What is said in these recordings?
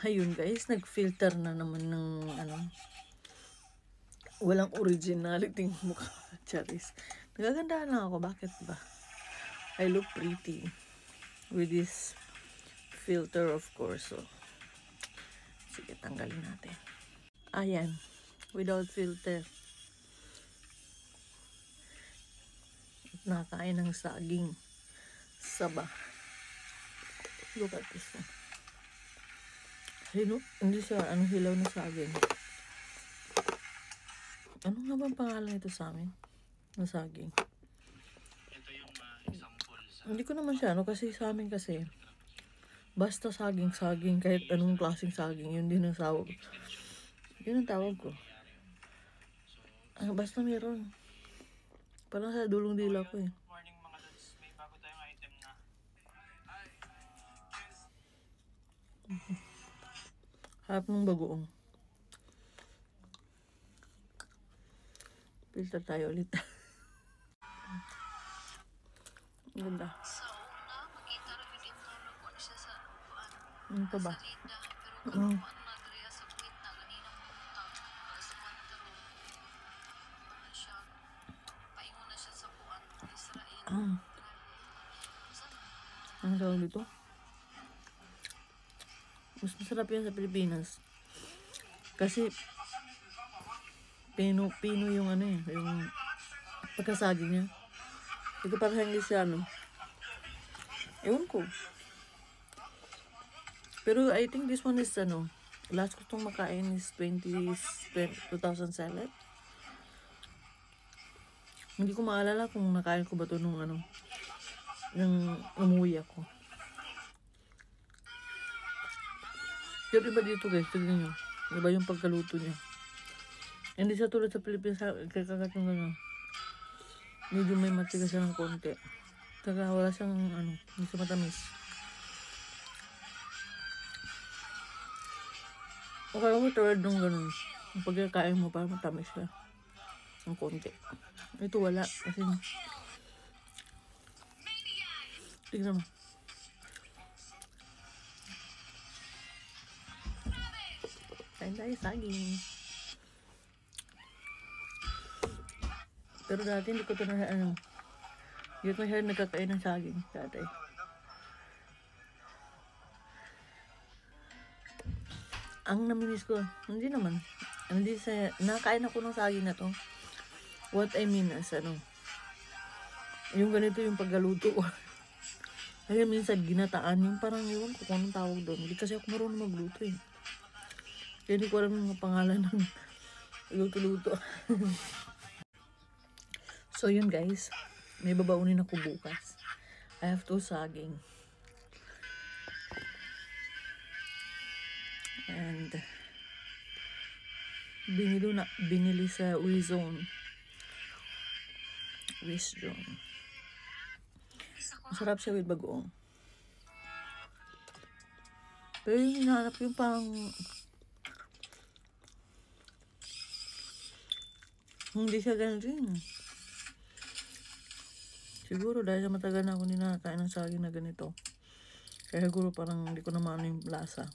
Ayun guys, nag-filter na naman ng walang originality yung mukha. Charis. Nagagandahan lang ako. Bakit ba? I look pretty with this filter, of course. So, sige, tanggalin natin. Ayan. Without filter. Nakain ng saging. Saba. Look at this one. Hindi siya, hilaw na saging. Ano nga bang pangalan ito sa amin? Na saging. Ito yung example sa... Hindi ko naman siya, kasi sa amin kasi, basta saging, kahit anong klaseng saging, yun din ang tawag. Yun ang tawag ko. Basta meron. Parang sa dulong dila ko eh. Morning mga lods, may bago tayong item na. Harap ng bagoong. Filter tayo ulit. Ganda. Sa una, makita rin yung intro ko siya sa kuan. Ano pa ba? Sa Rida. Pero kung ano na diriya sa quit na, ganinang buntag. Sa Mantaro. Ano siya, paingon na siya sa kuan. Israel. Ano tawag dito? Mas masarap yan sa Pilipinas. Kasi, pino yung yung pagkasaging niya. Ito parang hindi siya, ewan ko. Pero I think this one is, last ko itong makain is 2007. Hindi ko maalala kung nakain ko ba ito nung, nung umuwi ako. Pero iba dito guys, tignan nyo. Iba yung pagkaluto niya. Hindi siya tulad sa Pilipinas, kakagat yung gano'n. Medyo may matigas siya ng konti. Saka wala siyang, hindi siya matamis. Okay, ako tulad nung gano'n. Yung pagkakain mo, parang matamis siya. Ng konti. Ito wala. Kasi, tignan mo. Kain tayo saging. Pero dati hindi ko ito na, hindi ko siya nagkakain ng saging dati. Ang namimiss ko, hindi naman. Hindi sa, nakain ako ng saging na to. What I mean is, yung ganito yung paggaluto ko. Kaya minsan ginataan, yung parang iwan ko kung anong tawag doon. Hindi kasi ako marunong magluto eh. Kaya hindi ko alam yung pangalan ng luto-luto. So yun guys, may babaunin ako bukas. I have to saging. And binili sa Wizone. Masarap siya with bagoong. Pero yung hinahanap yung parang hindi siya ganun. Siguro dahil sa matagal na ako ninakain ng saging na ganito. Kaya siguro parang hindi ko na maano yung lasa.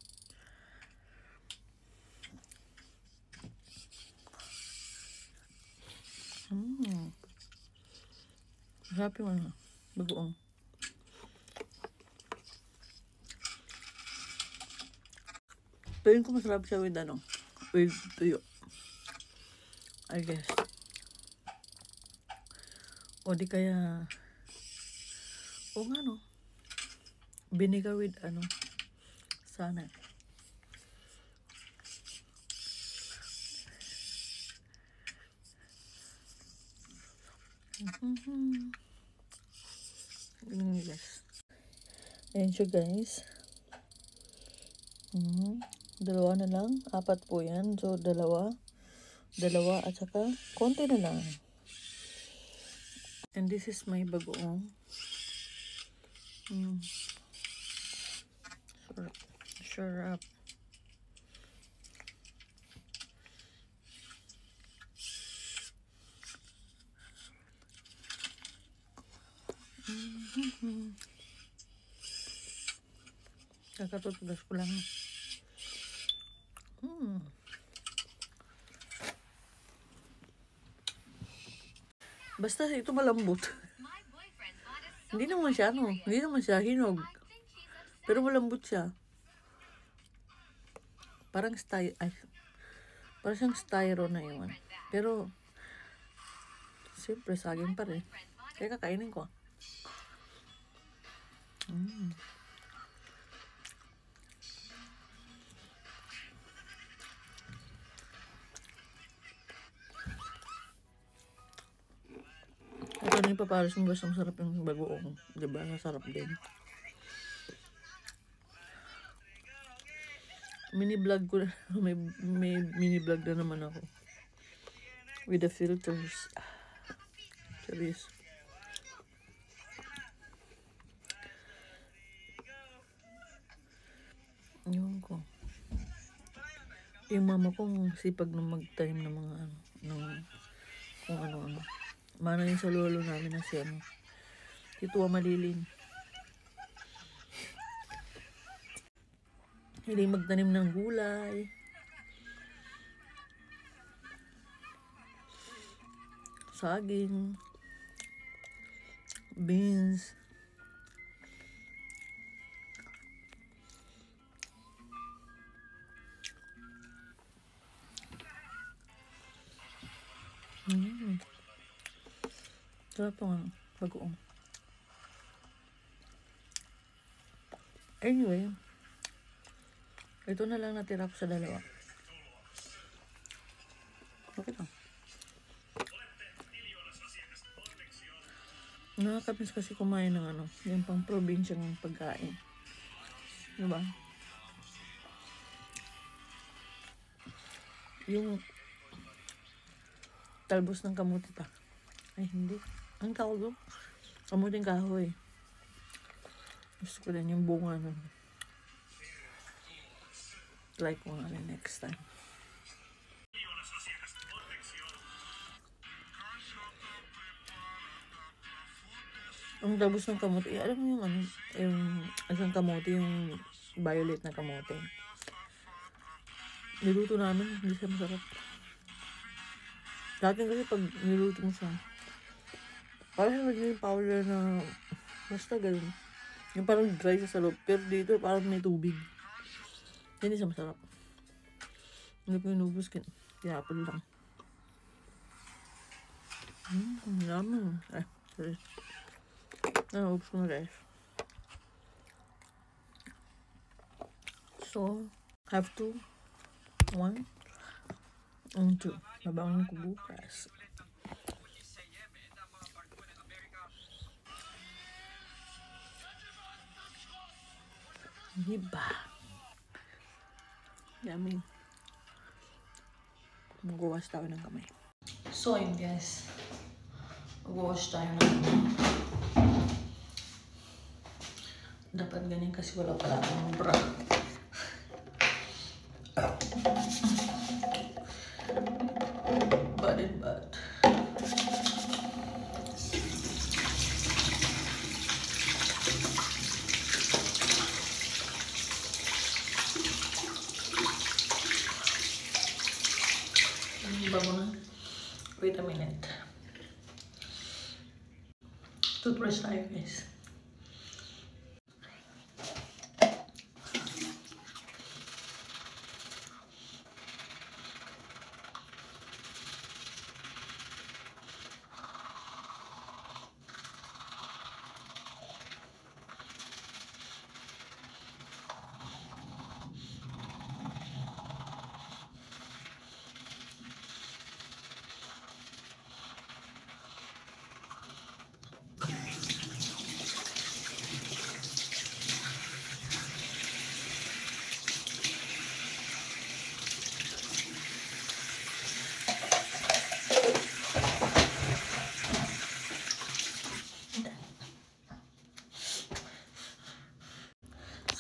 Masarap yung bagoong. Pero ko masarap siya with with tuyo. I guess. O di kaya, o nga vinegar with sana. Guys. Ayan siya guys. Dalawa na lang. 4 po yan. So, dalawa at saka konti na lang. And this is my bagoong. Sure up. Kakatutulas ko lang. Basta ito malambot. Hindi naman siya, hindi naman siya hinog. Pero malambot siya. Parang parang siyang styro na yun. Pero, siyempre, saging pa rin. Kaya kakainin ko. Ito na yung paparos mo, basta masarap yung bagoong. Diba? Masarap din. Mini-vlog ko na. May mini-vlog na naman ako. With the filters. Serious. Yun ko. Yung mama kong sipag na mag-time ng mga kung ano. Mana yun sa lolo namin na si Tituwa Malilin. Hindi magtanim ng gulay. Saging. Beans. Sarap ito nga. Bagoong. Anyway. Ito na lang natira ko sa dalawa. Okay lang. Nakakamiss kasi kumain ng yung pang probinsyang pagkain. Diba? Yung talbos ng kamuti pa. Ay, hindi. Ang tawag doon? Kamuting kahoy. Gusto ko din yung bunga nun. Try ko nga rin next time. Ang talbos ng kamote, alam mo yung isang kamote, yung violet na kamote. Niluto namin, hindi siya masarap. Dati kasi pag niluto mo siya, parang naging powder na, basta ganun. Yung parang dry siya sa loob, pero dito parang may tubig. Hindi siya masarap. Hindi ko inubos, kinapal lang. Naman. Sorry. Naubos ko na guys. So, have to 1 and 2. Nabangon ko bukas. Diba? Yummy. Mag-wash tayo ng kamay. So, yun guys. Mag-wash tayo ng kamay. Dapat ganyan kasi wala pala akong bra. Bad and bad. Bago na. Wait a minute. Toothbrush tayo guys.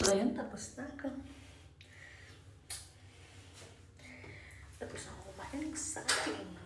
So, ayun, tapos na ako. Tapos ako kumain ng saging.